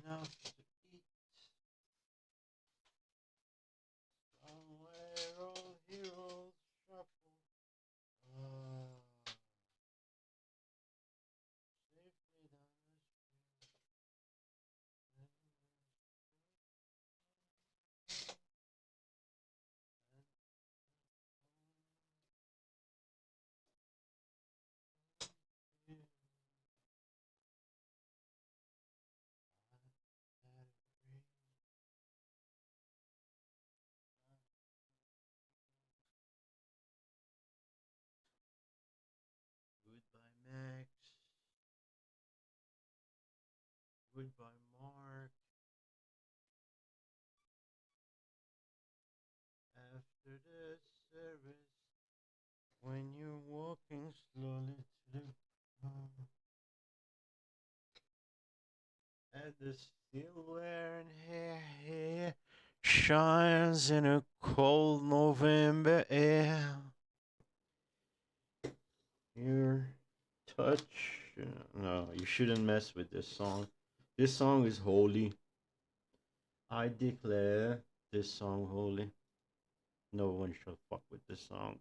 enough to eat. Somewhere all heroes shuffle. Safely down the street. Goodbye, Max. Goodbye, Mark. After the service, when you're walking slowly to the car, and the still wearing hair shines in a cold November air. Your touch. No, you shouldn't mess with this song. This song is holy. I declare this song holy. No one shall fuck with this song.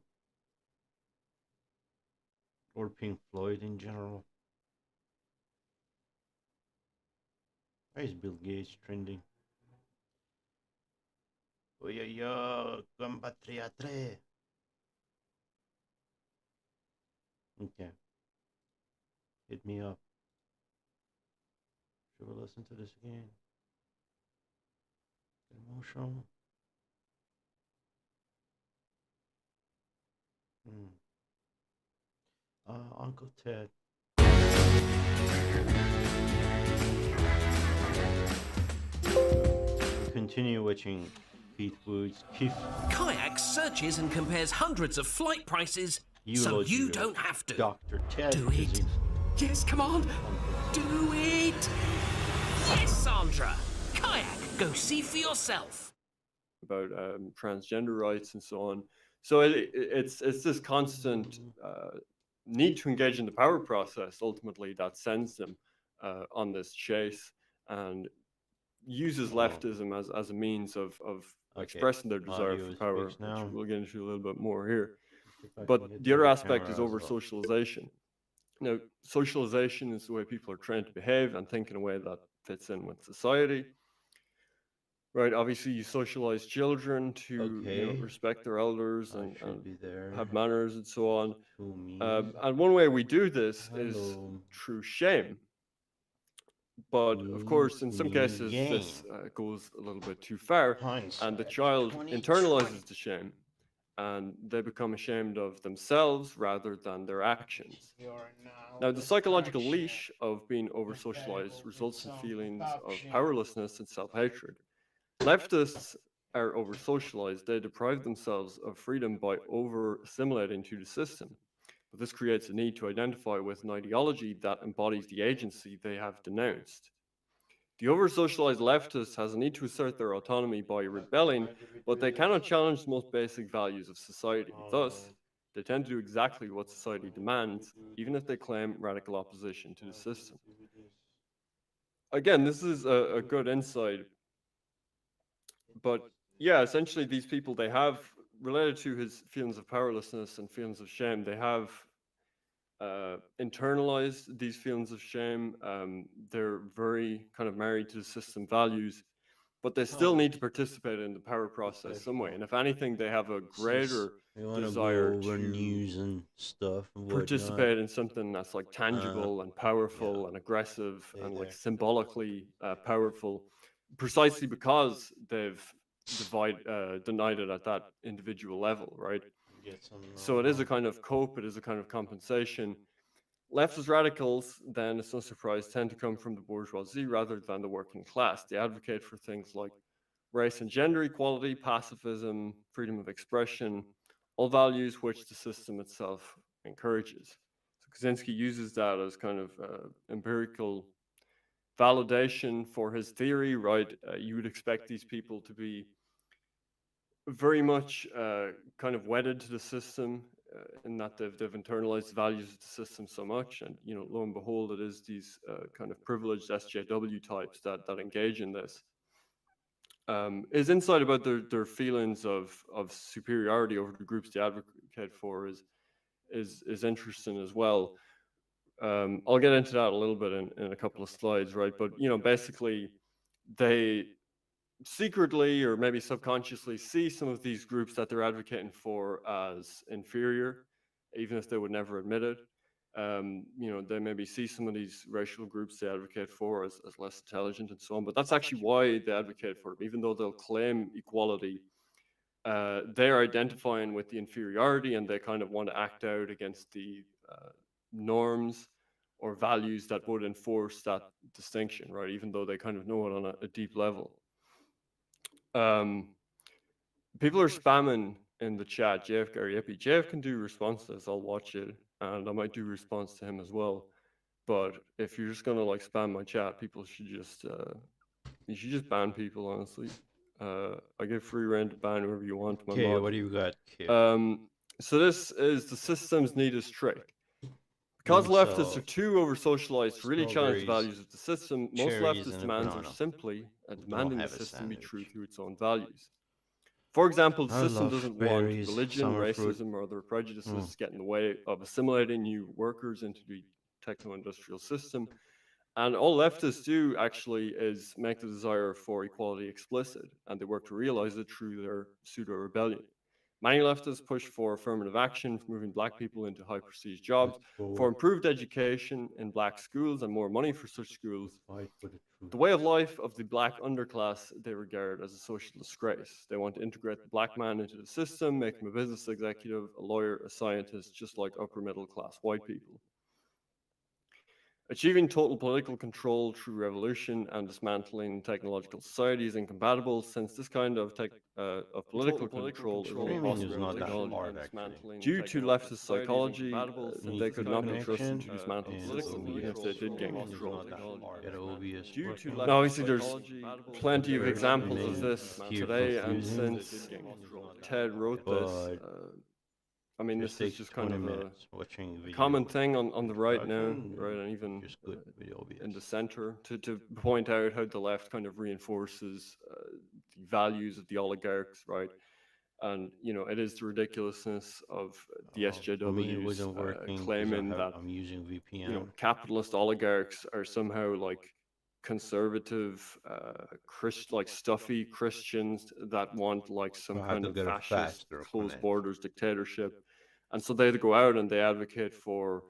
Or Pink Floyd in general. Why is Bill Gates trending? Oh yeah, yeah, compatriatre. Okay, hit me up. Should we listen to this again? Emotional. Hmm. Uncle Ted. Continue watching Pete Woods. Kayak searches and compares hundreds of flight prices so you don't have to. Dr. Ted. Do it. Yes, come on. Do it. Yes, Sandra. Kayak, go see for yourself. About transgender rights and so on. So it's this constant need to engage in the power process, ultimately, that sends them on this chase and uses leftism as a means of expressing their desire for power, which we'll get into a little bit more here. But the other aspect is over-socialization. Now, socialization is the way people are trained to behave and think in a way that fits in with society. Right, obviously you socialize children to respect their elders and have manners and so on. And one way we do this is through shame. But of course, in some cases, this goes a little bit too far, and the child internalizes the shame, and they become ashamed of themselves rather than their actions. Now, the psychological leash of being over-socialized results in feelings of powerlessness and self-hatred. Leftists are over-socialized. They deprive themselves of freedom by over-assimilating to the system. But this creates a need to identify with an ideology that embodies the agency they have denounced. The over-socialized leftist has a need to assert their autonomy by rebelling, but they cannot challenge the most basic values of society. Thus, they tend to do exactly what society demands, even if they claim radical opposition to the system. Again, this is a good insight. But yeah, essentially these people, they have, related to his feelings of powerlessness and feelings of shame, they have internalized these feelings of shame. They're very kind of married to the system values, but they still need to participate in the power process some way. And if anything, they have a greater desire to news and stuff and participate in something that's like tangible and powerful and aggressive and like symbolically powerful, precisely because they've denied it at that individual level, right? So it is a kind of cope, it is a kind of compensation. Leftist radicals, then, it's no surprise, tend to come from the bourgeoisie rather than the working class. They advocate for things like race and gender equality, pacifism, freedom of expression, all values which the system itself encourages. So Kaczynski uses that as kind of empirical validation for his theory, right? You would expect these people to be very much kind of wedded to the system in that they've internalized the values of the system so much, and lo and behold, it is these kind of privileged SJW types that engage in this. His insight about their feelings of superiority over the groups they advocate for is interesting as well. I'll get into that a little bit in a couple of slides, right? But basically, they secretly or maybe subconsciously see some of these groups that they're advocating for as inferior, even if they would never admit it. They maybe see some of these racial groups they advocate for as less intelligent and so on, but that's actually why they advocate for them, even though they'll claim equality. They're identifying with the inferiority, and they kind of want to act out against the norms or values that would enforce that distinction, right? Even though they kind of know it on a deep level. People are spamming in the chat. JF Gary Epi. JF can do responses. I'll watch it, and I might do response to him as well. But if you're just gonna like spam my chat, people should just you should just ban people. Honestly, I give free rein to ban whoever you want. My Okay, mod. what do you got, kid? So this is the system's neatest trick. Because leftists are too over-socialized to really challenge the values of the system, most leftist demands are simply demanding the system be true to its own values. For example, the system doesn't want religion, racism, or other prejudices to get in the way of assimilating new workers into the techno-industrial system. And all leftists do actually is make the desire for equality explicit, and they work to realize it through their pseudo-rebellion. Many leftists push for affirmative action, for moving black people into high prestige jobs, for improved education in black schools and more money for such schools. The way of life of the black underclass they regard as a social disgrace. They want to integrate the black man into the system, make him a business executive, a lawyer, a scientist, just like upper middle class white people. Achieving total political control through revolution and dismantling technological society is incompatible, since this kind of political control is only possible with technology. Due to leftist psychology, they could not be trusted to dismantle the system, even if they did gain control. Now, obviously, there's plenty of examples of this today, and since Ted wrote this, I mean, this is just kind of a common thing on the right now, right, and even in the center, to point out how the left kind of reinforces the values of the oligarchs, right? And it is the ridiculousness of the SJWs claiming that capitalist oligarchs are somehow like conservative, like stuffy Christians that want like some kind of fascist, closed borders dictatorship. And so they go out and they advocate for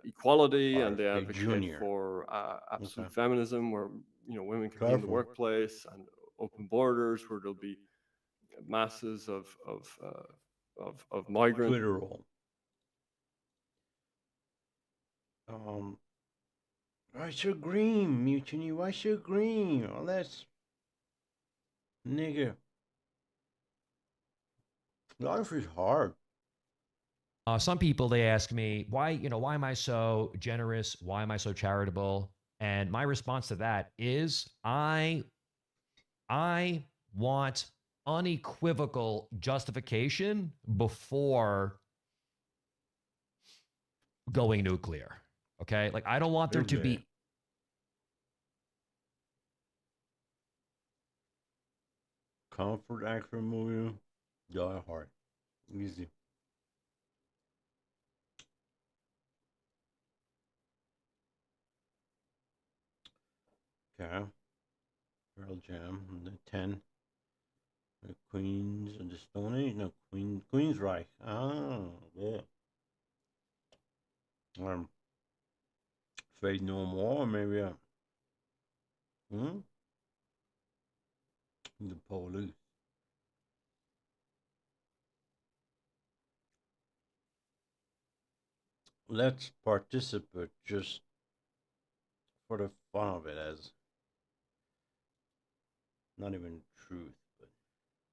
equality, and they advocate for absolute feminism, where women can be in the workplace, and open borders, where there'll be masses of migrants. Twitter roll. Why so green, Mutiny? Why so green? Oh, that's nigga. Life is hard. Some people, they ask me, why am I so generous? Why am I so charitable? And my response to that is I want unequivocal justification before going nuclear. Okay? Like, I don't want there to be comfort action movie. Die Hard. Easy. Okay. Pearl Jam. The 10. The Queens of the Stone Age. No, Queensryche. Oh, yeah. Fate No More, maybe. The Police. Let's participate just for the fun of it, as not even truth, but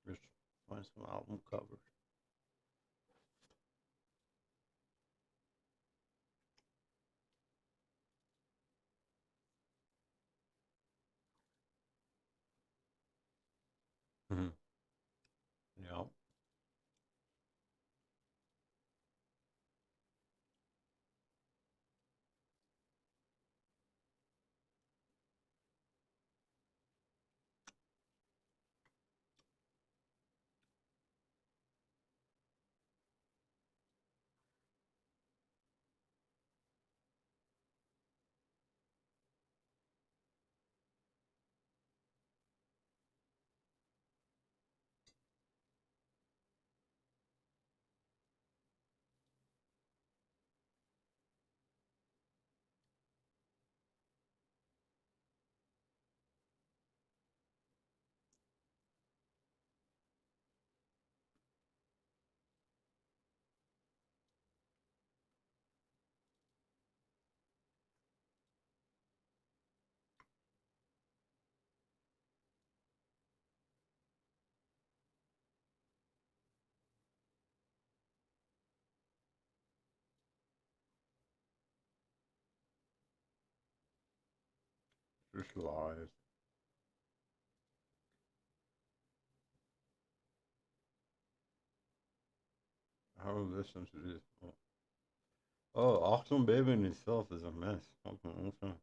just find some album covers. Yeah. Just lies. I don't listen to this. Oh, Autumn Baby in itself is a mess. Okay, okay.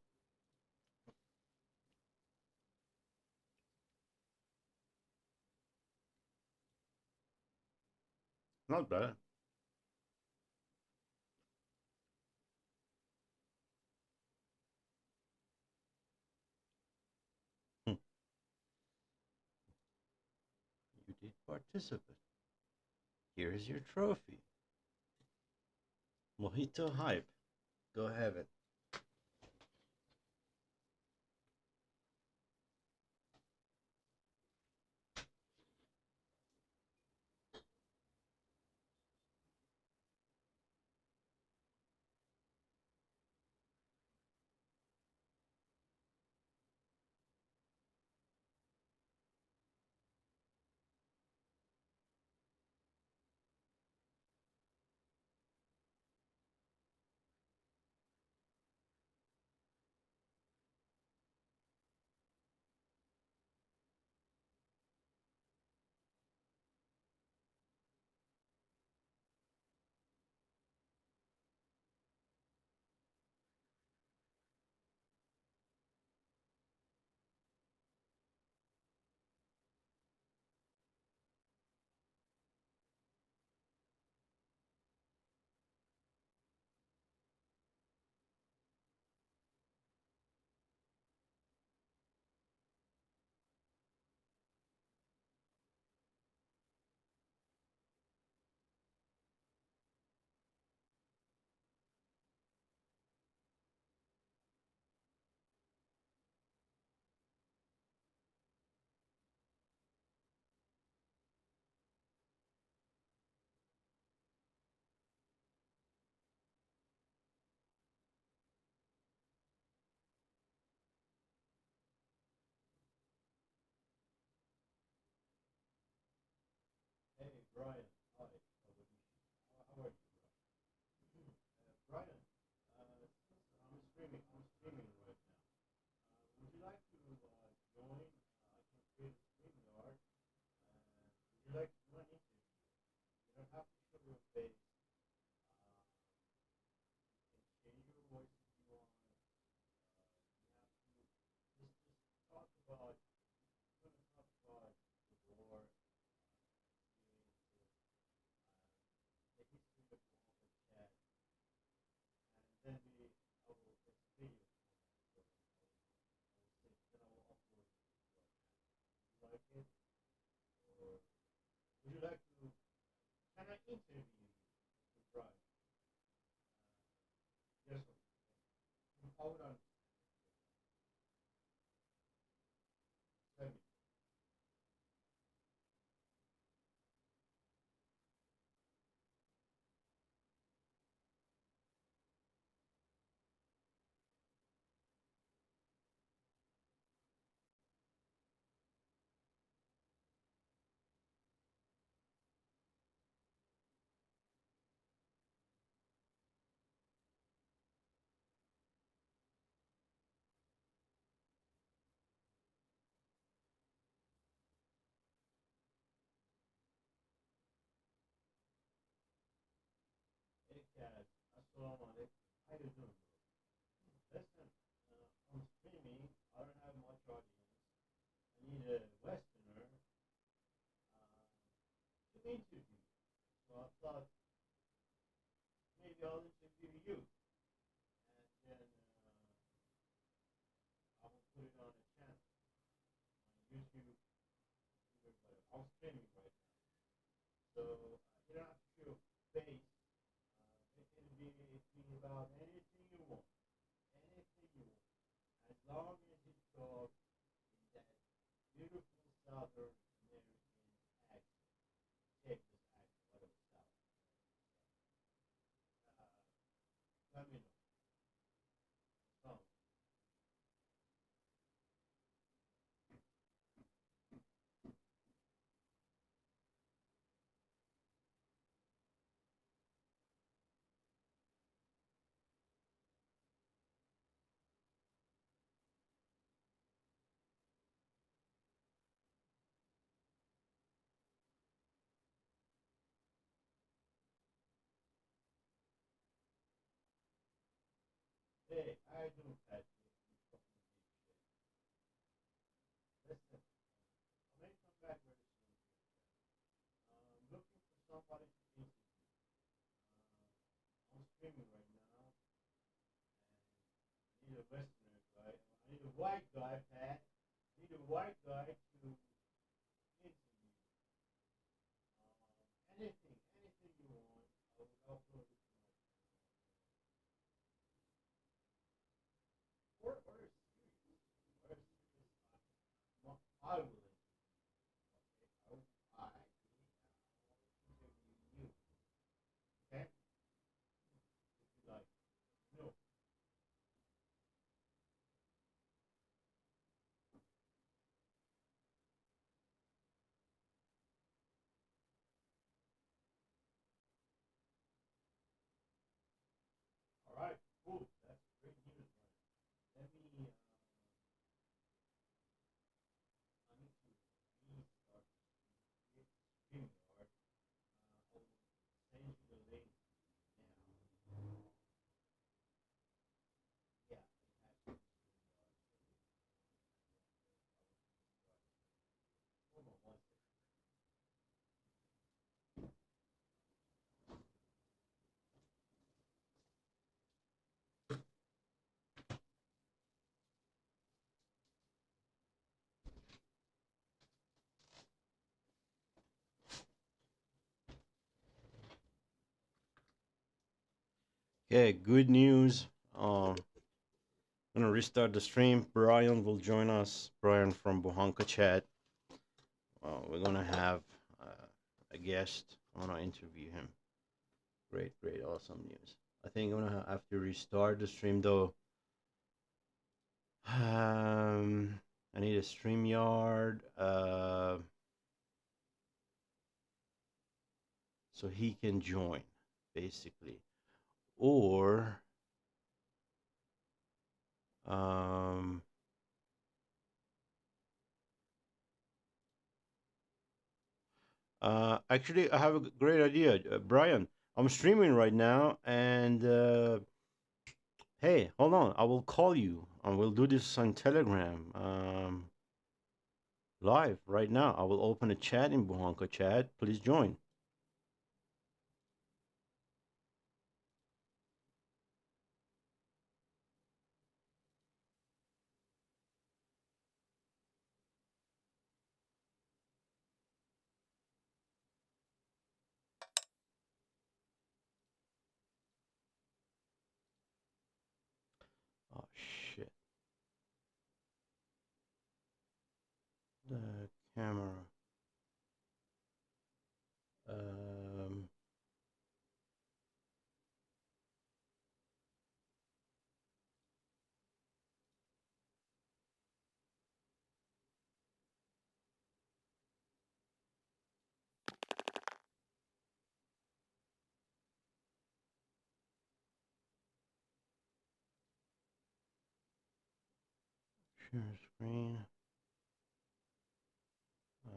Not bad. Hmm. You did participate. Here's your trophy. Mojito Hype. Go have it. Hey, Brian. Hi. How are you? Brian, I'm streaming right now. Would you like to join? I can create a stream yard. Would you like to do an interview? You don't have to show your face. You can change your voice if you want. You have to just talk about. We're gonna talk about the war, the history of the chat, and then I will make a video for that. So I will say, then I will upload it to the broadcast. Would you like it? Or would you like to? Can I interview you, Mr. Brian? Yes or no? Hold on. Tell me. Hey, Kaz. Assalamu alaikum. How you doing, bro? Listen, I'm streaming. I don't have much audience. I need a Westerner to interview. So I thought maybe I'll interview you, and then I will put it on a channel on YouTube, whatever. I'm streaming right now, so you don't have to show your face. It can be about anything you want, anything you want, as long as you talk in that beautiful Southern American accent, Texas accent, whatever South. Let me know. So, Hey, how you doing, Pat? Listen, I may come back very soon. I'm looking for somebody to interview. I'm streaming right now, and I need a Westerner guy. I need a white guy, Pat. I need a white guy to interview. Anything you want, I will upload it to my channel. Or a series. Or a series. I will interview. Okay? I will interview you. Okay? If you like. No. All right. Cool. That's great news, man. Let me. I need to restart the StreamYard. I will send you the link now. Yeah, it has to be StreamYard. Hold on one second. Okay, good news. I'm gonna restart the stream. Brian will join us. Brian from Buhanka Chat. We're gonna have a guest. I wanna interview him. Great, great, awesome news. I think I'm gonna have to restart the stream though. I need a StreamYard, so he can join, basically, or um, actually, I have a great idea, Brian. I'm streaming right now, and hey, hold on, I will call you, and we'll do this on Telegram, live right now. I will open a chat in Buhanka Chat. Please join. Oh shit, the camera. Um, share screen. Uh,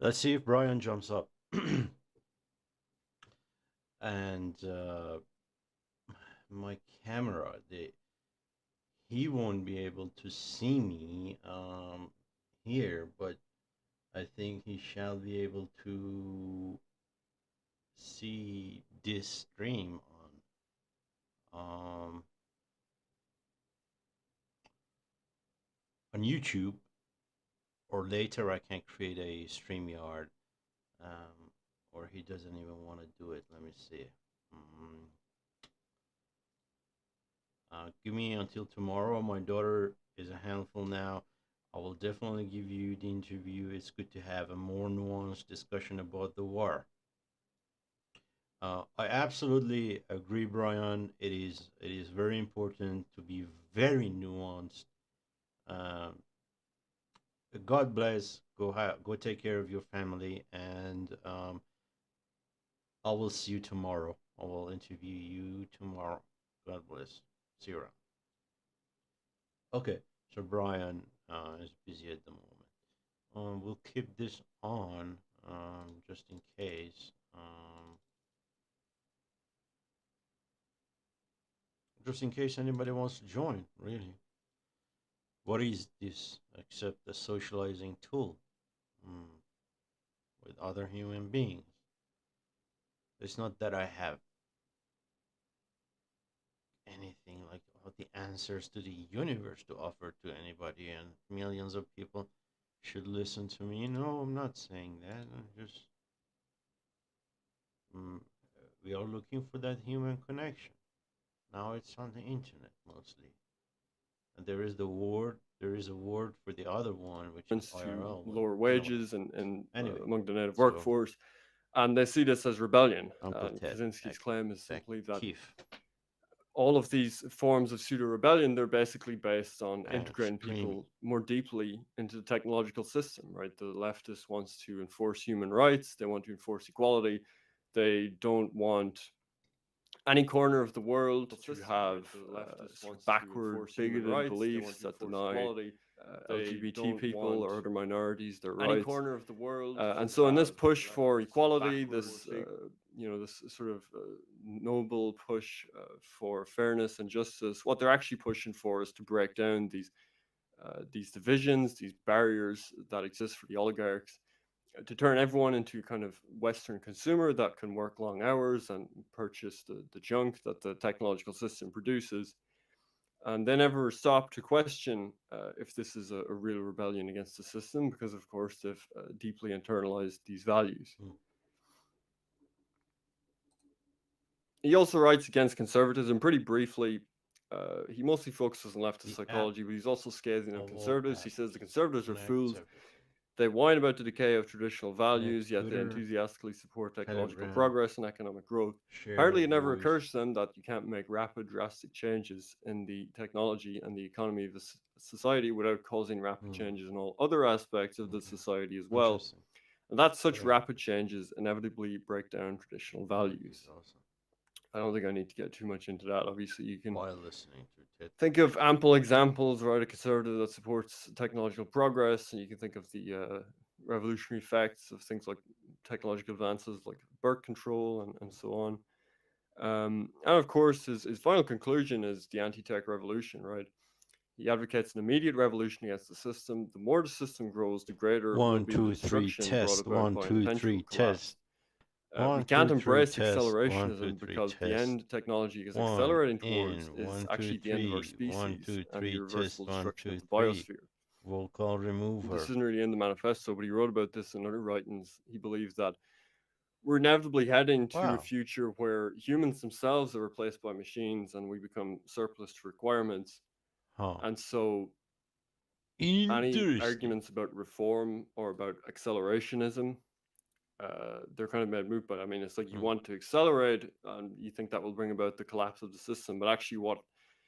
let's see if Brian jumps up. And my camera, he won't be able to see me here, but I think he shall be able to see this stream um, on YouTube, or later I can create a StreamYard, or he doesn't even want to do it. Let me see. Mm, give me until tomorrow. My daughter is a handful now. I will definitely give you the interview. It's good to have a more nuanced discussion about the war. I absolutely agree, Brian. It is very important to be very nuanced. Um, God bless. Go take care of your family, and I will see you tomorrow. I will interview you tomorrow. God bless. See you around. Okay, so Brian is busy at the moment. We'll keep this on just in case. Just in case anybody wants to join, really. What is this except a socializing tool mm, with other human beings? It's not that I have anything like the answers to the universe to offer to anybody, and millions of people should listen to me. No, I'm not saying that. I'm just mm, we are looking for that human connection. Now it's on the internet mostly, and there is the word. There is a word for the other one, which is To IRL. But lower anyway, wages and anyway. among the native So workforce, and they see this as rebellion. Uncle And Ted, Kaczynski's claim is back simply that Keith, all of these forms of pseudo rebellion, they're basically based on bang integrating screaming. people more deeply into the technological system, right? The leftist wants to enforce human rights, they want to enforce equality, they don't want any corner of the world to have backward, bigoted beliefs that deny LGBT people or other minorities their rights. And so, in this push for equality, this this sort of noble push for fairness and justice, what they're actually pushing for is to break down these divisions, these barriers that exist for the oligarchs, to turn everyone into kind of Western consumer that can work long hours and purchase the junk that the technological system produces. And they never stop to question if this is a real rebellion against the system, because, of course, they've deeply internalized these values. Mm. He also writes against conservatism pretty briefly. He mostly focuses on leftist The psychology, but he's also scathing of of all conservatives. He apps says the conservatives are connects fools. everything. They whine about the decay of traditional Connect values, yet they Twitter, enthusiastically support technological Telegram, progress and economic growth. share Apparently, the it never voice. occurs to them that you can't make rapid, drastic changes in the technology and the economy of the society without causing rapid Mm. changes in all other aspects of the Okay. society as well. Interesting. And that such Very rapid interesting. changes inevitably break down traditional That is values. awesome. I don't think I need to get too much into that. Obviously, you can While listening to Ted. think of ample examples, right? A conservative that supports technological progress, and you can think of the revolutionary effects of things like technological advances like birth control and so on. And of course, his final conclusion is the anti tech revolution, right? He advocates an immediate revolution against the system. The more the system grows, the greater will One, be the two, three, destruction brought test. about One, by an two, eventual three, collapse. test. We One, can't two, three, embrace test. One, two, accelerationism three, because the test. end technology is One accelerating in. towards is One, two, actually the end of our three. One, species two, and the three, irreversible test. One, destruction of two, the three. biosphere. Vocal This remover. isn't really in the manifesto, but he wrote about this in other writings. He believes that we're inevitably heading to a Wow. future where humans themselves are replaced by machines and we become surplus to requirements. Huh. And so any Interesting. arguments about reform or about accelerationism, they're kind of made moot. But I mean, it's like you Mm. want to accelerate and you think that will bring about the collapse of the system, but actually what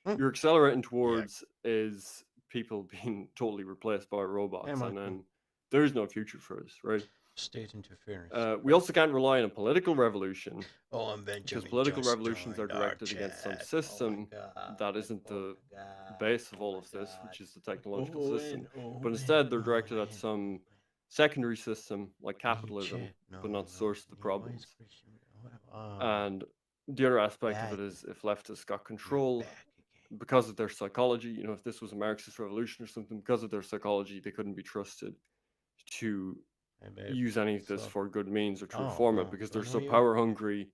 Mm. you're accelerating Yeah. towards is people being totally replaced by Hey, robots, and Michael. then there's no future for us, right? State interference. We also can't rely on a political revolution Oh, I'm because Benjamin political just revolutions are joined our directed against some chat. Oh my system god. that isn't Oh the my god. base of Oh all my of this, god. which is the technological Owen, system, but Owen, instead they're directed at Owen. some secondary system like capitalism, Nietzsche. No, but not the no. source of the Why is problems. Christian? Oh, And the other aspect of bad. it is if leftists got You're control back again. because of their psychology, if this was a Marxist revolution or something, because of their psychology, they couldn't be trusted to Hey, babe. use any of What's this up? for good means or to Oh, reform it oh. because Do I they're know so you? power hungry,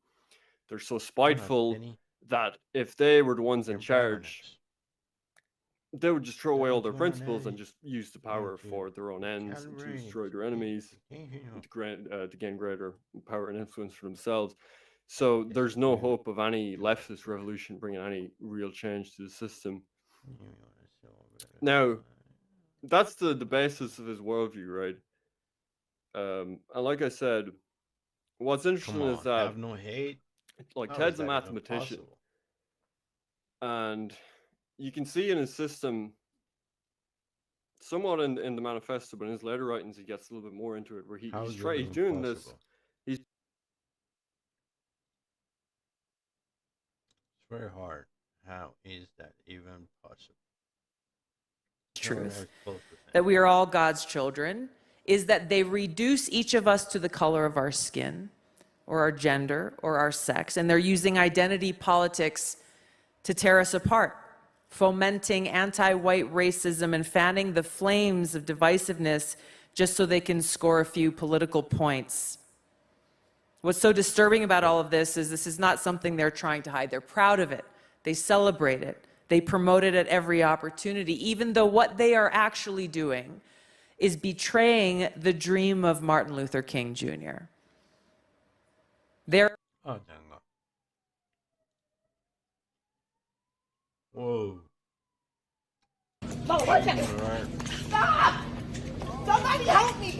they're so Donuts, spiteful Penny. that if they were the ones in Your charge, banners. they would just throw away all Don't their you want principles and just use the want power to for their own ends and to calibrate? destroy their enemies You know, to gain greater power and influence for themselves. So it's there's no weird. hope of any leftist revolution bringing any real change to the system. Now, that's the basis of his worldview, right? And like I said, what's Come interesting is on, that have no hate. like How is Ted's a that even mathematician, possible? and you can see in his system somewhat in the manifesto, but in his later writings he gets a little bit more into it, where How he's is that he's even doing this. possible? He's It's very hard. How is that even possible? truth, that we are all God's children, is that they reduce each of us to the color of our skin, or our gender, or our sex, and they're using identity politics to tear us apart, fomenting anti-white racism and fanning the flames of divisiveness just so they can score a few political points. What's so disturbing about all of this is not something they're trying to hide. They're proud of it. They celebrate it. They promote it at every opportunity, even though what they are actually doing is betraying the dream of Martin Luther King Jr. They're Oh, dang it. Whoa. No, what's that? Alright. Stop! Somebody help me!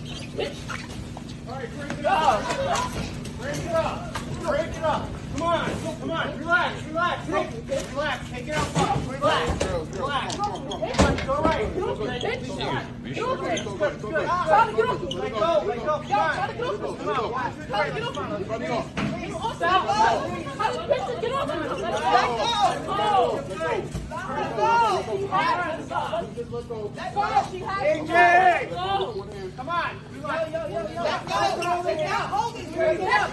Alright, break it up! Break it up! Break it up! Come on! Relax! Relax! Take it out! Relax! Relax! It's all right! Good. Let go! Come on! Come on! Watch it right in front of us. Stop! How did Richard get off of me? Let go! Let go! She has AJ! go! Come on! Relax! Let go! Take it out! Hold it! Bring it up!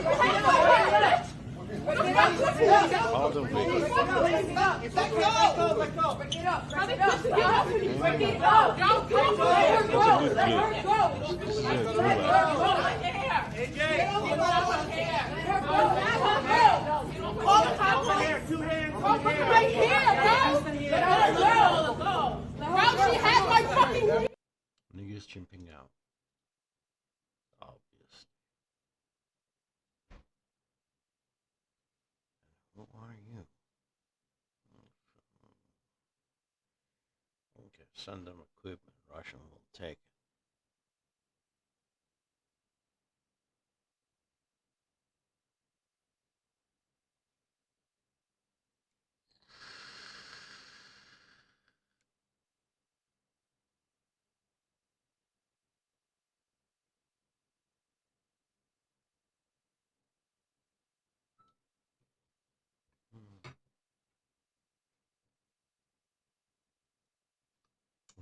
All the way. Let go! Let go! Bring it up! Bring it up! Get off of me! Bring it up! Don't go! Let her go! Let her go! This is a Let good her one. go! Let her AJ! Get off of her! Let her go! Let her go! Call the cops! Two hands! Right here, bro! Let her go! Bro, she has my fucking... Niggas chimping out. Obvious. Who are you? Okay, send them equipment. Russian will take it.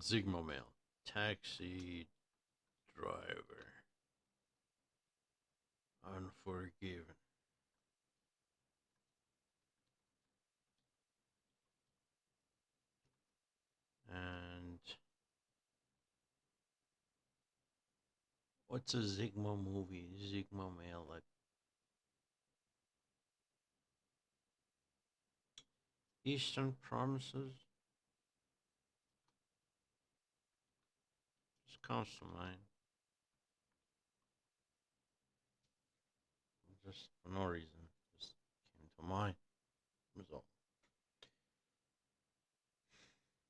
Sigma Mail. Taxi driver. Unforgiven. And what's a Sigma movie? Sigma Mail, like Eastern Promises? Just comes to mind. Just for no reason. Just came to mind. Was all.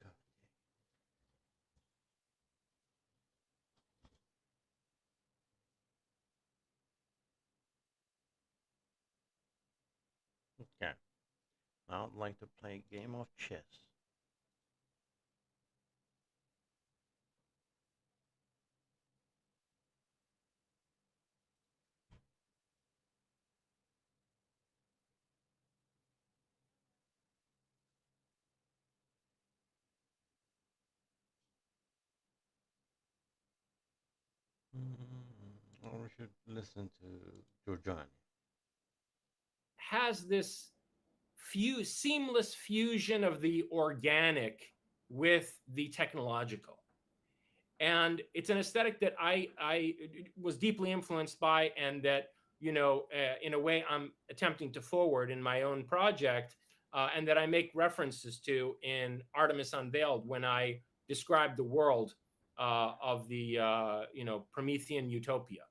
God. Okay. Now I'd like to play a game of chess. Or we should listen to Giorgiani. Has this seamless fusion of the organic with the technological. And it's an aesthetic that I was deeply influenced by, and that, in a way I'm attempting to forward in my own project, and that I make references to in Artemis Unveiled when I describe the world of the, Promethean utopia.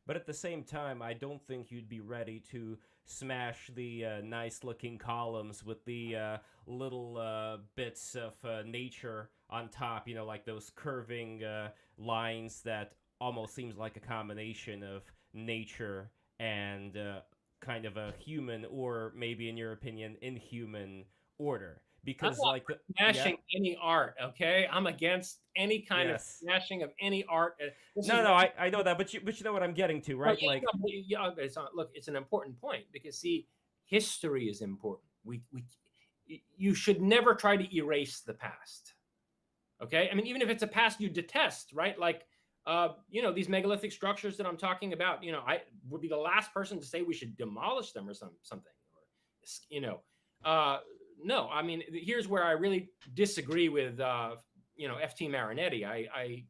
But at the same time, I don't think you'd be ready to smash the nice-looking columns with the little bits of nature on top. Like those curving lines that almost seems like a combination of nature and kind of a human, or maybe, in your opinion, inhuman order. Because I'm like smashing any art, okay? I'm against any kind of smashing of any art. I know that, but you know what I'm getting to, right? Look, it's an important point, because see, history is important. You should never try to erase the past. Okay, I mean, even if it's a past you detest, right? Like, you know, these megalithic structures that I'm talking about. You know, I would be the last person to say we should demolish them or something, or you know, no. I mean, here's where I really disagree with you know, FT Marinetti. I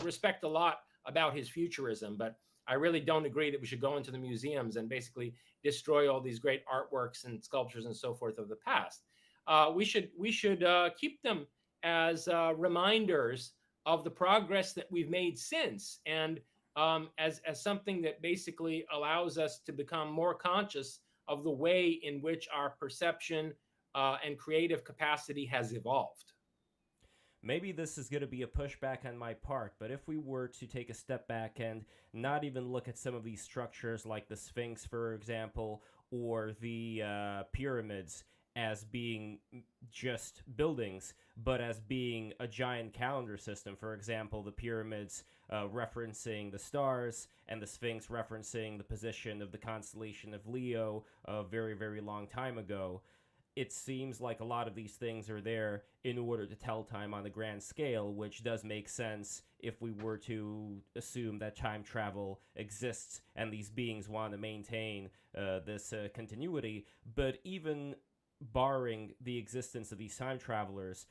respect a lot about his futurism, but I really don't agree that we should go into the museums and basically destroy all these great artworks and sculptures and so forth of the past. We should keep them as reminders of the progress that we've made since, and as something that basically allows us to become more conscious of the way in which our perception and creative capacity has evolved. Maybe this is going to be a pushback on my part, but if we were to take a step back and not even look at some of these structures like the Sphinx, for example, or the pyramids as being just buildings, but as being a giant calendar system. For example, the pyramids referencing the stars, and the Sphinx referencing the position of the constellation of Leo a very, very long time ago. It seems like a lot of these things are there in order to tell time on the grand scale, which does make sense if we were to assume that time travel exists and these beings want to maintain this continuity. But even barring the existence of these time travelers,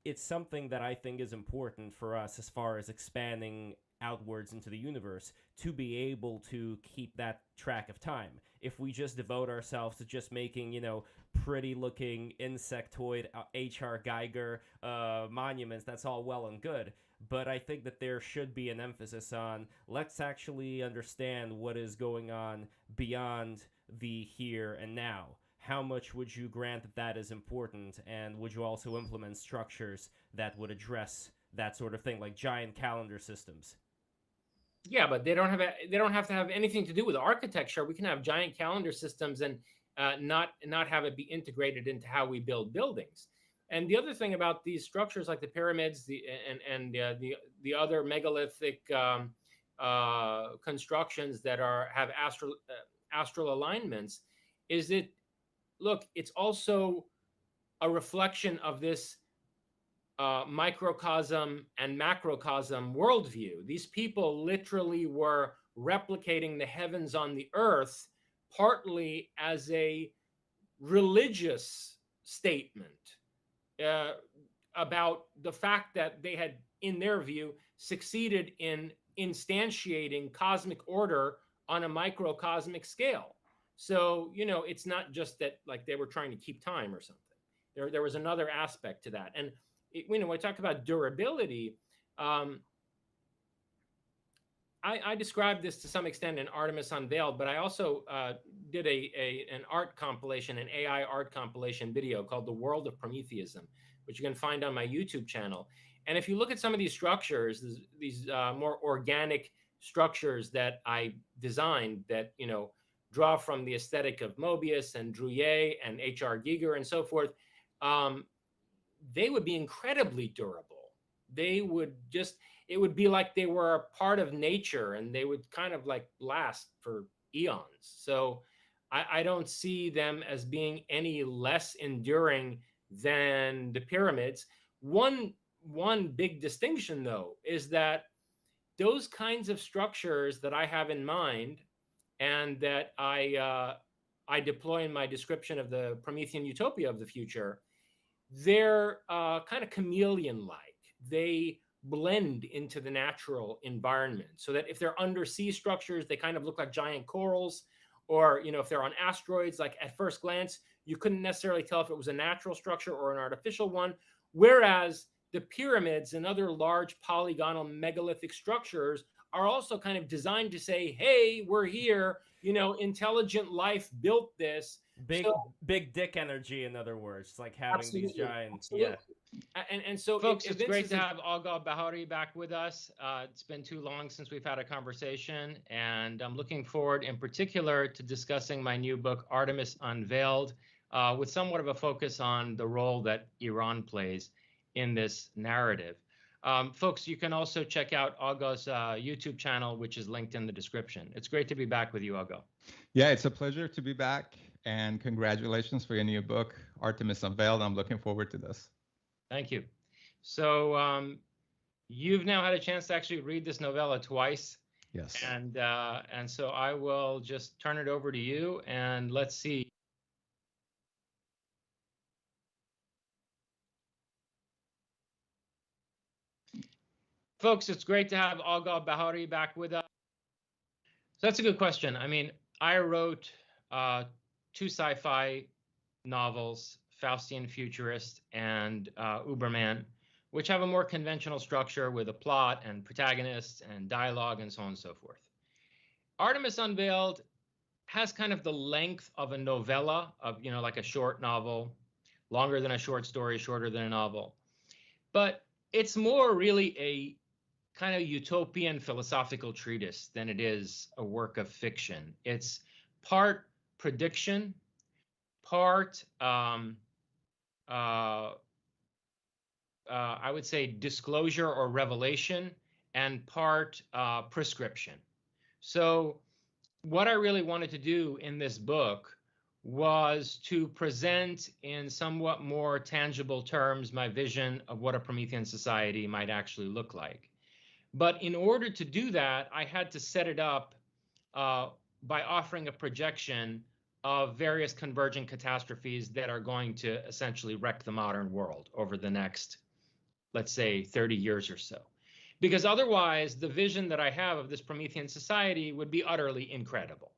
it's something that I think is important for us as far as expanding outwards into the universe, to be able to keep that track of time. If we just devote ourselves to just making, you know, pretty looking insectoid H.R. Geiger monuments, that's all well and good. But I think that there should be an emphasis on, let's actually understand what is going on beyond the here and now. How much would you grant that that is important, and would you also implement structures that would address that sort of thing, like giant calendar systems? Yeah, but they don't have to have anything to do with architecture. We can have giant calendar systems and not have it be integrated into how we build buildings. And the other thing about these structures, like the pyramids, the other megalithic constructions that have astral alignments, is that, look, it's also a reflection of this microcosm and macrocosm worldview. These people literally were replicating the heavens on the earth, partly as a religious statement about the fact that they had, in their view, succeeded in instantiating cosmic order on a microcosmic scale. So, you know, it's not just that like they were trying to keep time or something. There was another aspect to that. And you know, when I talk about durability, I described this to some extent in Artemis Unveiled, but I also did an art compilation, an AI art compilation video called The World of Prometheism, which you can find on my YouTube channel. And if you look at some of these structures, these more organic structures that I designed that, you know, draw from the aesthetic of Mobius and Drouillet and H.R. Giger and so forth, they would be incredibly durable. They would just, it would be like they were a part of nature, and they would kind of like last for eons. So I don't see them as being any less enduring than the pyramids. One big distinction, though, is that those kinds of structures that I have in mind and that I deploy in my description of the Promethean utopia of the future, they're kind of chameleon-like. They blend into the natural environment, so that if they're undersea structures, they kind of look like giant corals, or, you know, if they're on asteroids, like at first glance, you couldn't necessarily tell if it was a natural structure or an artificial one. Whereas the pyramids and other large polygonal megalithic structures are also kind of designed to say, hey, we're here, you know, intelligent life built this. Big dick energy, in other words, like having Absolutely, these giants. absolutely. Yeah. And so, Folks, if it's great Vince to is- have Olga Bahari back with us. It's been too long since we've had a conversation, and I'm looking forward in particular to discussing my new book, Artemis Unveiled, with somewhat of a focus on the role that Iran plays in this narrative. Folks, you can also check out Olga's YouTube channel, which is linked in the description. It's great to be back with you, Olga. Yeah, it's a pleasure to be back, and congratulations for your new book, Artemis Unveiled. I'm looking forward to this. Thank you. So you've now had a chance to actually read this novella twice. Yes. And so I will just turn it over to you, and let's see. Folks, it's great to have Agha Bahari back with us. So that's a good question. I mean, I wrote 2 sci-fi novels, Faustian Futurist and Uberman, which have a more conventional structure with a plot and protagonists and dialogue and so on and so forth. Artemis Unveiled has kind of the length of a novella, of, you know, like a short novel, longer than a short story, shorter than a novel. But it's more really a kind of utopian philosophical treatise than it is a work of fiction. It's part prediction, part I would say disclosure or revelation, and part prescription. So what I really wanted to do in this book was to present in somewhat more tangible terms my vision of what a Promethean society might actually look like. But in order to do that, I had to set it up by offering a projection of various convergent catastrophes that are going to essentially wreck the modern world over the next, let's say, 30 years or so. Because otherwise, the vision that I have of this Promethean society would be utterly incredible.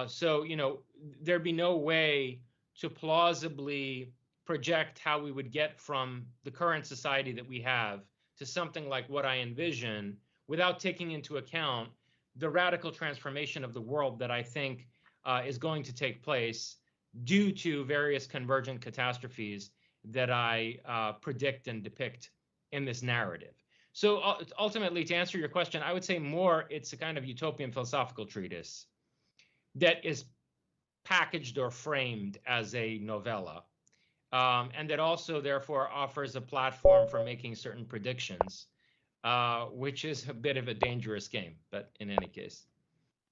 So, you know, there'd be no way to plausibly project how we would get from the current society that we have to something like what I envision without taking into account the radical transformation of the world that I think is going to take place due to various convergent catastrophes that I predict and depict in this narrative. So ultimately, to answer your question, I would say more it's a kind of utopian philosophical treatise that is packaged or framed as a novella, and that also therefore offers a platform for making certain predictions, which is a bit of a dangerous game, but in any case.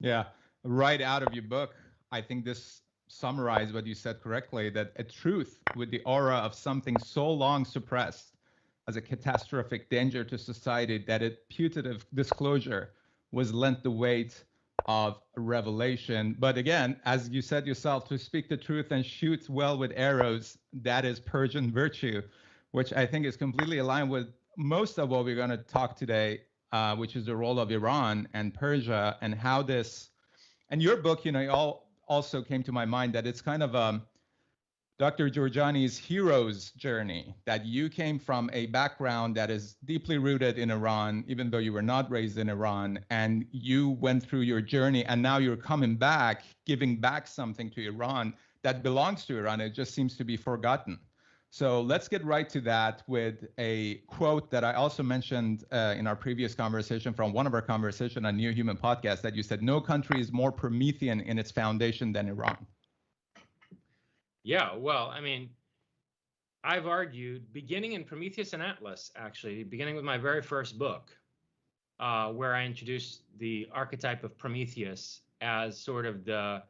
Yeah, right out of your book, I think this summarized what you said correctly, that a truth with the aura of something so long suppressed as a catastrophic danger to society that its putative disclosure was lent the weight of revelation. But again, as you said yourself, to speak the truth and shoot well with arrows, that is Persian virtue, which I think is completely aligned with most of what we're going to talk today, which is the role of Iran and Persia, and how this, and your book, you know, also came to my mind that it's kind of Dr. Giorgiani's hero's journey, that you came from a background that is deeply rooted in Iran, even though you were not raised in Iran, and you went through your journey, and now you're coming back, giving back something to Iran that belongs to Iran. It just seems to be forgotten. So let's get right to that with a quote that I also mentioned in our previous conversation from one of our conversations on New Human Podcast, that you said, no country is more Promethean in its foundation than Iran. Yeah, well, I mean, I've argued, beginning in Prometheus and Atlas, actually, beginning with my very first book, where I introduced the archetype of Prometheus as sort of the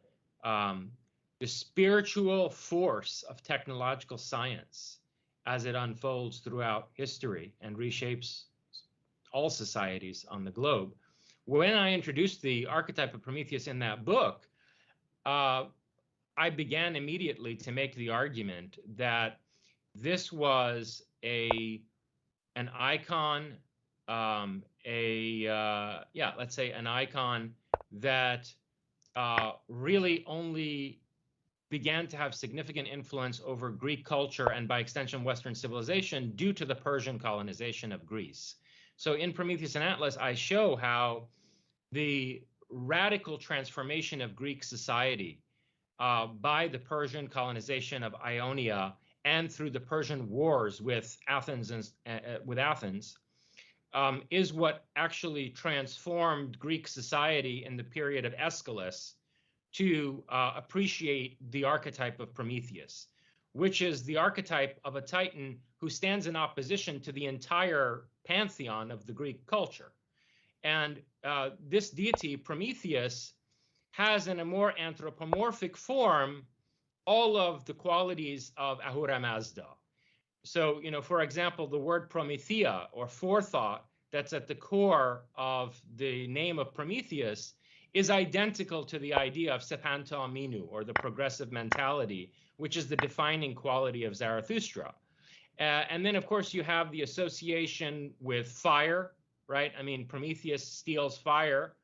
spiritual force of technological science as it unfolds throughout history and reshapes all societies on the globe. When I introduced the archetype of Prometheus in that book, I began immediately to make the argument that this was an icon, let's say an icon that really only began to have significant influence over Greek culture and by extension Western civilization due to the Persian colonization of Greece. So in Prometheus and Atlas, I show how the radical transformation of Greek society by the Persian colonization of Ionia and through the Persian wars with Athens is what actually transformed Greek society in the period of Aeschylus to appreciate the archetype of Prometheus, which is the archetype of a Titan who stands in opposition to the entire pantheon of the Greek culture. And this deity, Prometheus, has in a more anthropomorphic form all of the qualities of Ahura Mazda. So, for example, the word Promethea, or forethought, that's at the core of the name of Prometheus, is identical to the idea of Sepanta Aminu, or the progressive mentality, which is the defining quality of Zarathustra. And then, of course, you have the association with fire, right? I mean, Prometheus steals fire,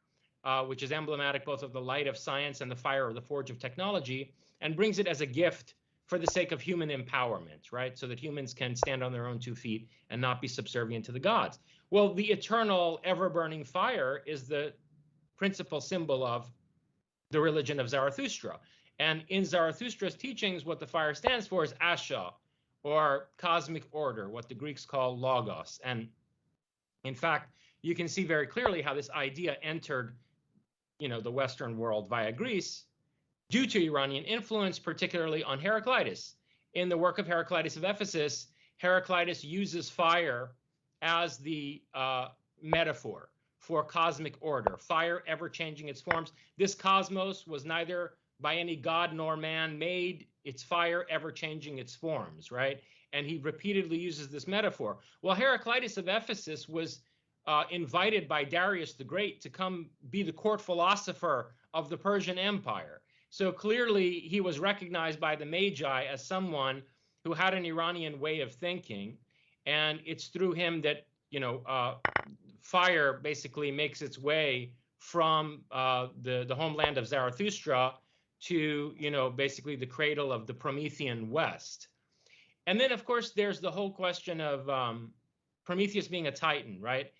which is emblematic both of the light of science and the fire of the forge of technology, and brings it as a gift for the sake of human empowerment, right? So that humans can stand on their own 2 feet and not be subservient to the gods. Well, the eternal, ever-burning fire is the principal symbol of the religion of Zarathustra. And in Zarathustra's teachings, what the fire stands for is Asha, or cosmic order, what the Greeks call logos. And in fact, you can see very clearly how this idea entered, the Western world via Greece due to Iranian influence, particularly on Heraclitus. In the work of Heraclitus of Ephesus, Heraclitus uses fire as the metaphor for cosmic order, fire ever changing its forms. This cosmos was neither by any god nor man made, it's fire ever changing its forms, right? And he repeatedly uses this metaphor. Well, Heraclitus of Ephesus was invited by Darius the Great to come be the court philosopher of the Persian Empire. So clearly he was recognized by the Magi as someone who had an Iranian way of thinking. And it's through him that, fire basically makes its way from the homeland of Zarathustra to, basically the cradle of the Promethean West. And then, of course, there's the whole question of Prometheus being a Titan, right?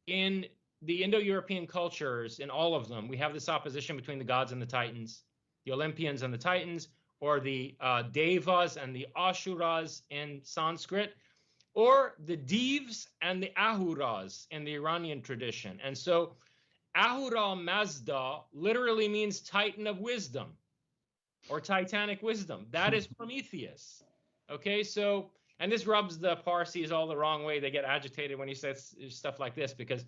In the Indo-European cultures, in all of them, we have this opposition between the gods and the Titans, the Olympians and the Titans, or the Devas and the Ashuras in Sanskrit, or the Devs and the Ahuras in the Iranian tradition. And so Ahura Mazda literally means Titan of wisdom, or Titanic wisdom. That is Prometheus. Okay, so, and this rubs the Parsis all the wrong way. They get agitated when he says stuff like this because,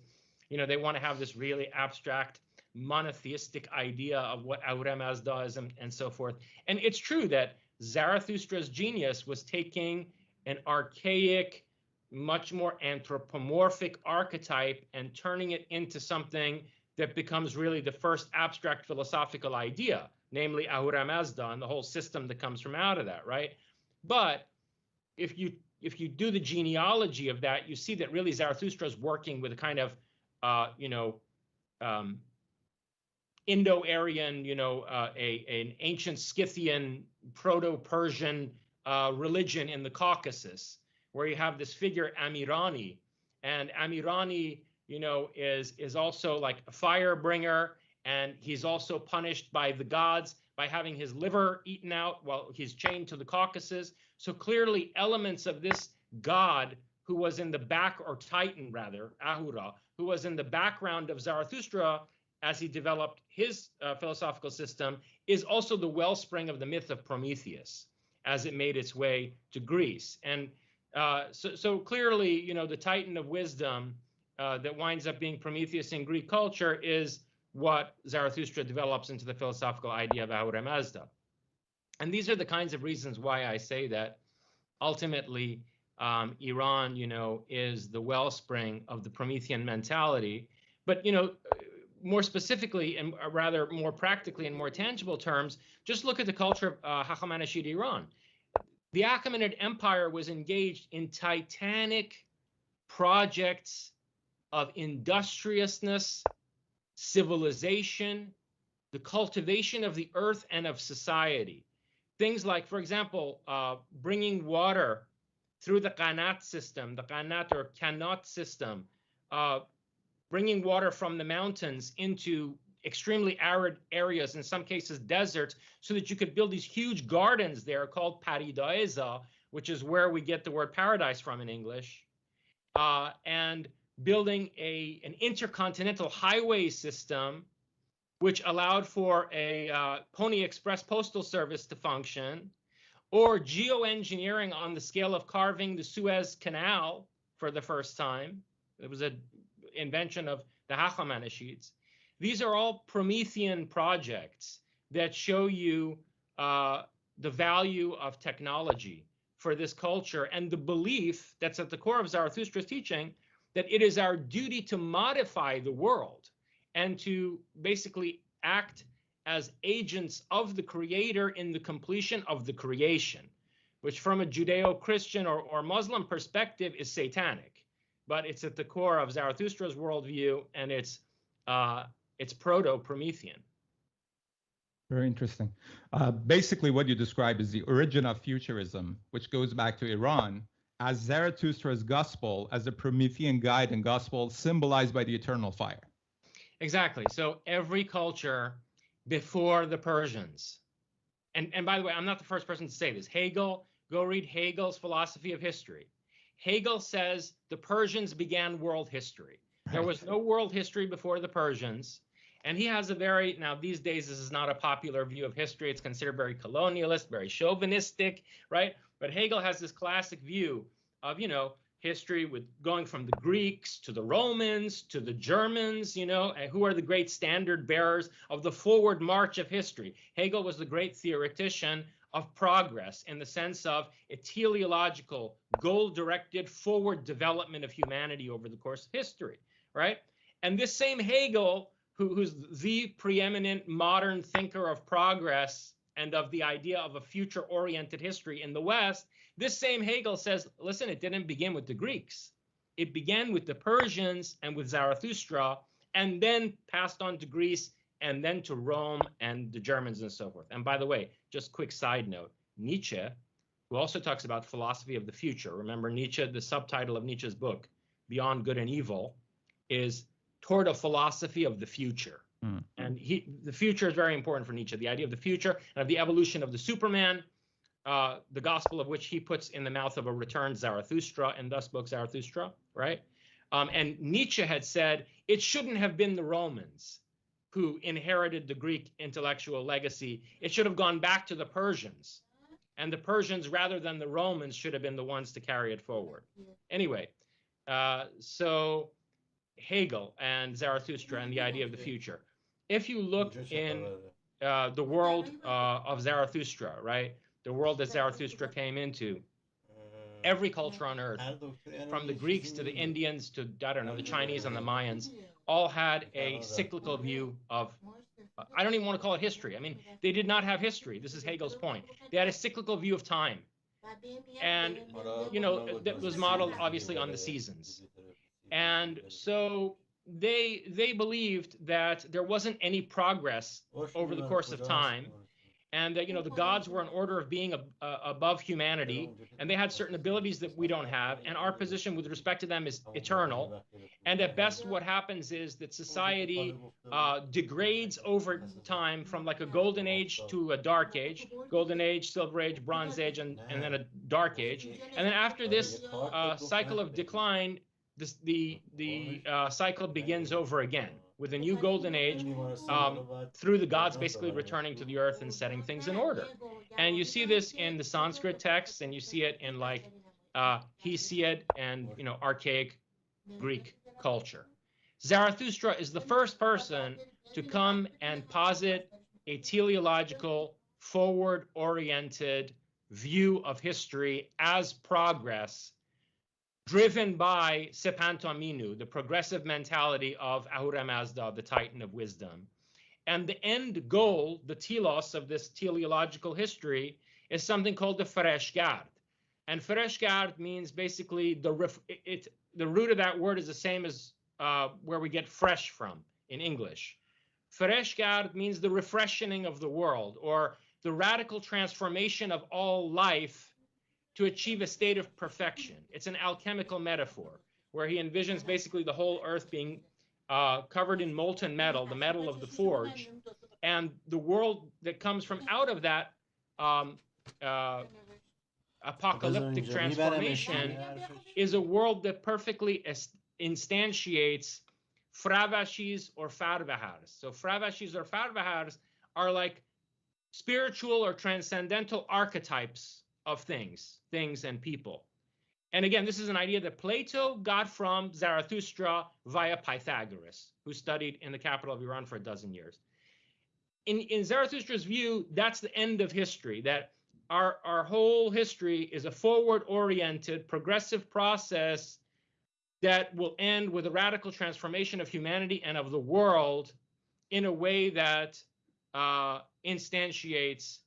they want to have this really abstract monotheistic idea of what Ahura Mazda is and so forth. And it's true that Zarathustra's genius was taking an archaic, much more anthropomorphic archetype and turning it into something that becomes really the first abstract philosophical idea, namely Ahura Mazda and the whole system that comes from out of that, right? But if you do the genealogy of that, you see that really Zarathustra is working with a kind of, Indo-Aryan, an ancient Scythian, Proto-Persian religion in the Caucasus, where you have this figure Amirani, and Amirani, is also like a fire bringer, and he's also punished by the gods by having his liver eaten out while he's chained to the Caucasus. So clearly elements of this god who was in the back, or Titan rather, Ahura, who was in the background of Zarathustra as he developed his philosophical system, is also the wellspring of the myth of Prometheus as it made its way to Greece. And so clearly, the Titan of wisdom that winds up being Prometheus in Greek culture is what Zarathustra develops into the philosophical idea of Ahura Mazda. And these are the kinds of reasons why I say that ultimately Iran, is the wellspring of the Promethean mentality. But, more specifically and rather more practically in more tangible terms, just look at the culture of Haqamanashid Iran. The Achaemenid Empire was engaged in titanic projects of industriousness, civilization, the cultivation of the earth and of society. Things like, for example, bringing water through the Qanat system, the Qanat or Kanat system, bringing water from the mountains into extremely arid areas, in some cases deserts, so that you could build these huge gardens there called Paridaeza, which is where we get the word paradise from in English, and building an intercontinental highway system, which allowed for a Pony Express postal service to function, or geoengineering on the scale of carving the Suez Canal for the first time. It was an invention of the Haqamanishids. These are all Promethean projects that show you the value of technology for this culture, and the belief that's at the core of Zarathustra's teaching that it is our duty to modify the world and to basically act as agents of the creator in the completion of the creation, which from a Judeo-Christian or Muslim perspective is satanic, but it's at the core of Zarathustra's worldview, and it's proto-Promethean. Very interesting. Basically, what you describe is the origin of futurism, which goes back to Iran, as Zarathustra's gospel, as a Promethean guide and gospel symbolized by the eternal fire. Exactly. So every culture before the Persians, and by the way, I'm not the first person to say this. Hegel, go read Hegel's Philosophy of History. Hegel says the Persians began world history. There was no world history before the Persians. And he has a very, now these days, this is not a popular view of history. It's considered very colonialist, very chauvinistic, right? But Hegel has this classic view of, history with going from the Greeks to the Romans to the Germans, and who are the great standard bearers of the forward march of history. Hegel was the great theoretician of progress in the sense of a teleological, goal-directed forward development of humanity over the course of history, right? And this same Hegel, who's the preeminent modern thinker of progress and of the idea of a future-oriented history in the West, this same Hegel says, listen, it didn't begin with the Greeks. It began with the Persians and with Zarathustra, and then passed on to Greece, and then to Rome and the Germans and so forth. And by the way, just quick side note, Nietzsche, who also talks about philosophy of the future. Remember Nietzsche, the subtitle of Nietzsche's book, Beyond Good and Evil, is Toward a Philosophy of the Future. And the future is very important for Nietzsche, the idea of the future and of the evolution of the Superman, the gospel of which he puts in the mouth of a returned Zarathustra, and thus spoke Zarathustra, right? And Nietzsche had said it shouldn't have been the Romans who inherited the Greek intellectual legacy. It should have gone back to the Persians. And the Persians, rather than the Romans, should have been the ones to carry it forward. Anyway, so Hegel and Zarathustra and the idea of the future. If you look in the world of Zarathustra, right? The world that Zarathustra came into, every culture on earth, from the Greeks to the Indians to, I don't know, the Chinese and the Mayans, all had a cyclical view of, I don't even want to call it history. I mean, they did not have history. This is Hegel's point. They had a cyclical view of time. And, that was modeled obviously on the seasons. And so they believed that there wasn't any progress over the course of time, and that the gods were an order of being above humanity, and they had certain abilities that we don't have, and our position with respect to them is eternal. And at best what happens is that society degrades over time from like a golden age to a dark age, golden age, silver age, bronze age, and then a dark age. And then after this cycle of decline, the cycle begins over again with a new golden age, through the gods basically returning to the earth and setting things in order. And you see this in the Sanskrit texts, and you see it in like Hesiod and archaic Greek culture. Zarathustra is the first person to come and posit a teleological, forward-oriented view of history as progress, driven by Sepanto Aminu, the progressive mentality of Ahura Mazda, the Titan of wisdom. And the end goal, the telos of this teleological history, is something called the Freshgard. And Freshgard means basically the root of that word is the same as where we get fresh from in English. Freshgard means the refreshening of the world, or the radical transformation of all life to achieve a state of perfection. It's an alchemical metaphor where he envisions basically the whole earth being covered in molten metal, the metal of the forge, and the world that comes from out of that apocalyptic transformation is a world that perfectly instantiates Fravashis or Farvahars. So Fravashis or Farvahars are like spiritual or transcendental archetypes of things and people. And again, this is an idea that Plato got from Zarathustra via Pythagoras, who studied in the capital of Iran for a dozen years. In Zarathustra's view, that's the end of history, that our whole history is a forward-oriented, progressive process that will end with a radical transformation of humanity and of the world in a way that instantiates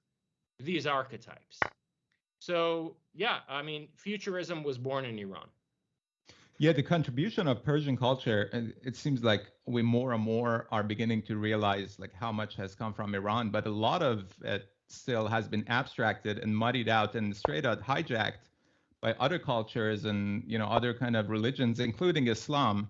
these archetypes. So, yeah, I mean, futurism was born in Iran. Yeah, the contribution of Persian culture, it seems like we more and more are beginning to realize like how much has come from Iran, but a lot of it still has been abstracted and muddied out and straight out hijacked by other cultures and, you know, other kind of religions, including Islam.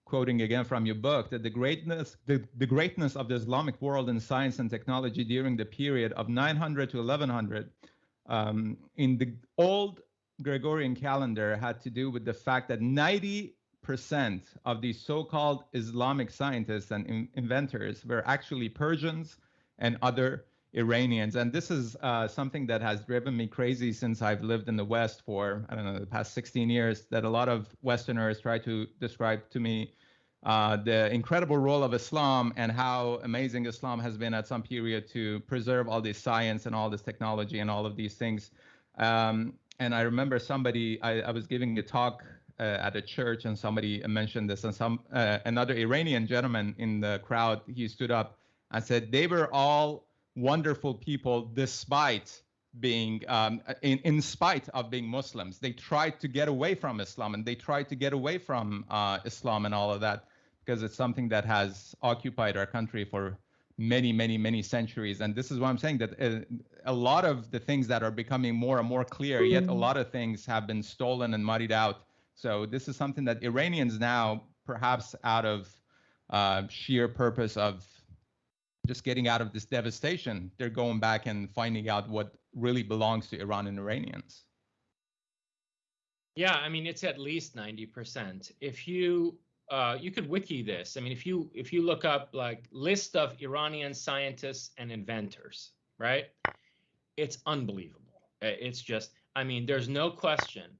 Quoting again from your book, that the greatness of the Islamic world in science and technology during the period of 900 to 1100 in the old Gregorian calendar had to do with the fact that 90% of these so-called Islamic scientists and inventors were actually Persians and other Iranians. And this is something that has driven me crazy since I've lived in the West for, I don't know, the past 16 years, that a lot of Westerners try to describe to me the incredible role of Islam and how amazing Islam has been at some period to preserve all this science and all this technology and all of these things. And I remember I was giving a talk at a church, and somebody mentioned this, and another Iranian gentleman in the crowd, he stood up and said they were all wonderful people despite being in spite of being Muslims. They tried to get away from Islam, and they tried to get away from Islam and all of that, because it's something that has occupied our country for many, many, many centuries. And this is why I'm saying that a lot of the things that are becoming more and more clear, yet a lot of things have been stolen and muddied out. So this is something that Iranians now, perhaps out of sheer purpose of just getting out of this devastation, they're going back and finding out what really belongs to Iran and Iranians. Yeah, I mean, it's at least 90%. If you could wiki this. I mean, if you look up like list of Iranian scientists and inventors, right? It's unbelievable. It's just, I mean, there's no question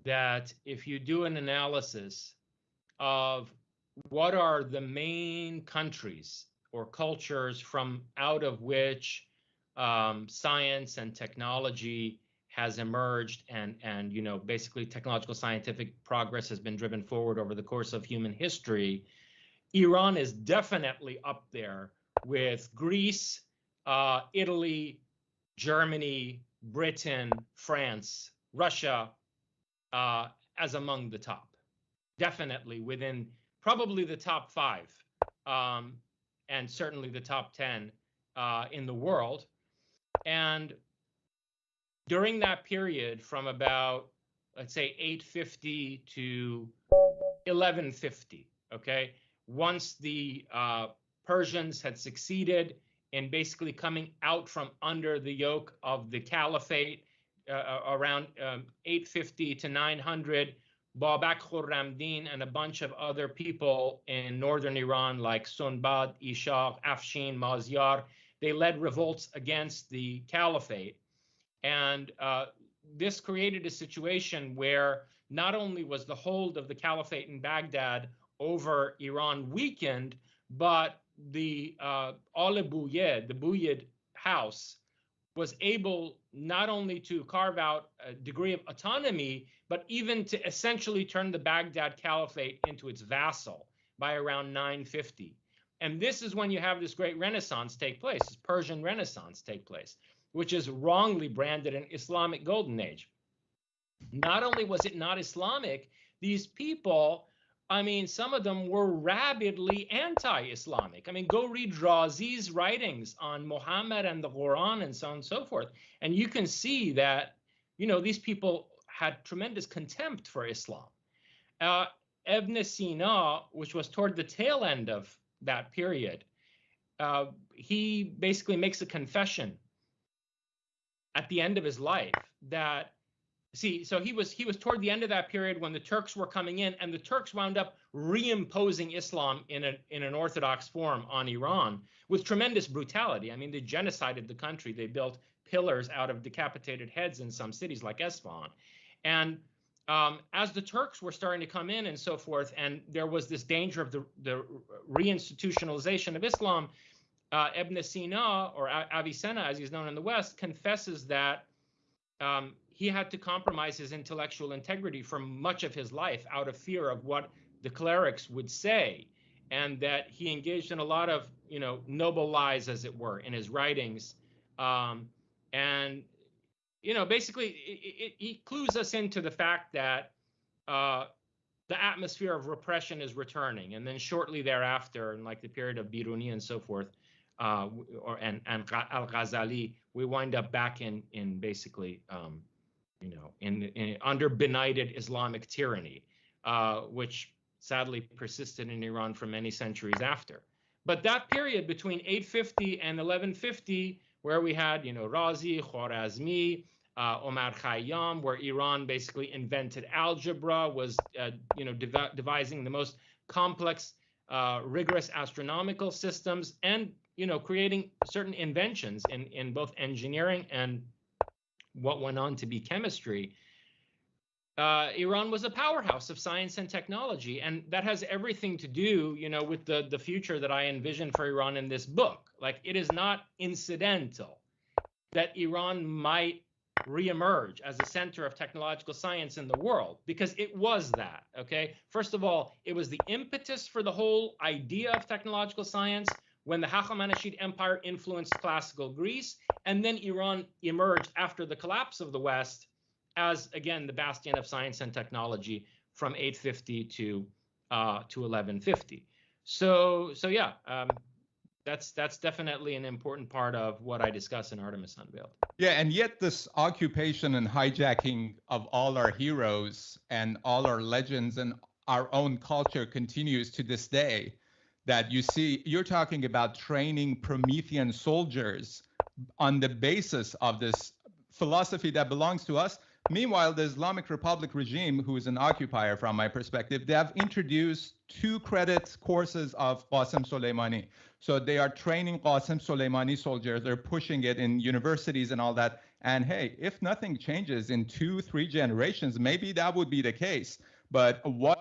that if you do an analysis of what are the main countries or cultures from out of which science and technology has emerged, and you know, basically technological scientific progress has been driven forward over the course of human history, Iran is definitely up there with Greece, Italy, Germany, Britain, France, Russia, as among the top. Definitely within probably the top 5, and certainly the top 10 in the world. And during that period, from about, let's say, 850 to 1150, okay, once the Persians had succeeded in basically coming out from under the yoke of the caliphate around 850 to 900, Babak Khurramdin and a bunch of other people in northern Iran like Sunbad, Ishaq, Afshin, Mazyar, they led revolts against the caliphate. And this created a situation where not only was the hold of the caliphate in Baghdad over Iran weakened, but the Al Buyid, the Buyid house, was able not only to carve out a degree of autonomy, but even to essentially turn the Baghdad caliphate into its vassal by around 950. And this is when you have this great Renaissance take place, this Persian Renaissance take place, which is wrongly branded an Islamic Golden Age. Not only was it not Islamic, these people, I mean, some of them were rabidly anti-Islamic. I mean, go read Razi's writings on Muhammad and the Quran and so on and so forth. And you can see that, you know, these people had tremendous contempt for Islam. Ibn Sina, which was toward the tail end of that period, he basically makes a confession at the end of his life that, see, so he was toward the end of that period when the Turks were coming in, and the Turks wound up reimposing Islam in an orthodox form on Iran with tremendous brutality. I mean, they genocided the country. They built pillars out of decapitated heads in some cities like Esfahan. And as the Turks were starting to come in and so forth, and there was this danger of the reinstitutionalization of Islam, Ibn Sina, or Avicenna as he's known in the West, confesses that he had to compromise his intellectual integrity for much of his life out of fear of what the clerics would say, and that he engaged in a lot of, noble lies, as it were, in his writings. And, basically, he clues us into the fact that the atmosphere of repression is returning. And then shortly thereafter, in like the period of Biruni and so forth, and Al-Ghazali, we wind up back in basically, in under benighted Islamic tyranny, which sadly persisted in Iran for many centuries after. But that period between 850 and 1150, where we had, Razi, Khwarazmi, Omar Khayyam, where Iran basically invented algebra, was, devising the most complex, rigorous astronomical systems, and, creating certain inventions in both engineering and what went on to be chemistry. Iran was a powerhouse of science and technology, and that has everything to do, with the future that I envision for Iran in this book. Like, it is not incidental that Iran might reemerge as a center of technological science in the world, because it was that, okay? First of all, it was the impetus for the whole idea of technological science when the Haqamanashid Empire influenced classical Greece, and then Iran emerged after the collapse of the West as, again, the bastion of science and technology from 850 to 1150. So yeah, that's definitely an important part of what I discuss in Artemis Unveiled. Yeah, and yet this occupation and hijacking of all our heroes and all our legends and our own culture continues to this day. That you see, you're talking about training Promethean soldiers on the basis of this philosophy that belongs to us. Meanwhile, the Islamic Republic regime, who is an occupier from my perspective, they have introduced 2 credit courses of Qasem Soleimani. So they are training Qasem Soleimani soldiers. They're pushing it in universities and all that. And hey, if nothing changes in 2-3 generations, maybe that would be the case. But what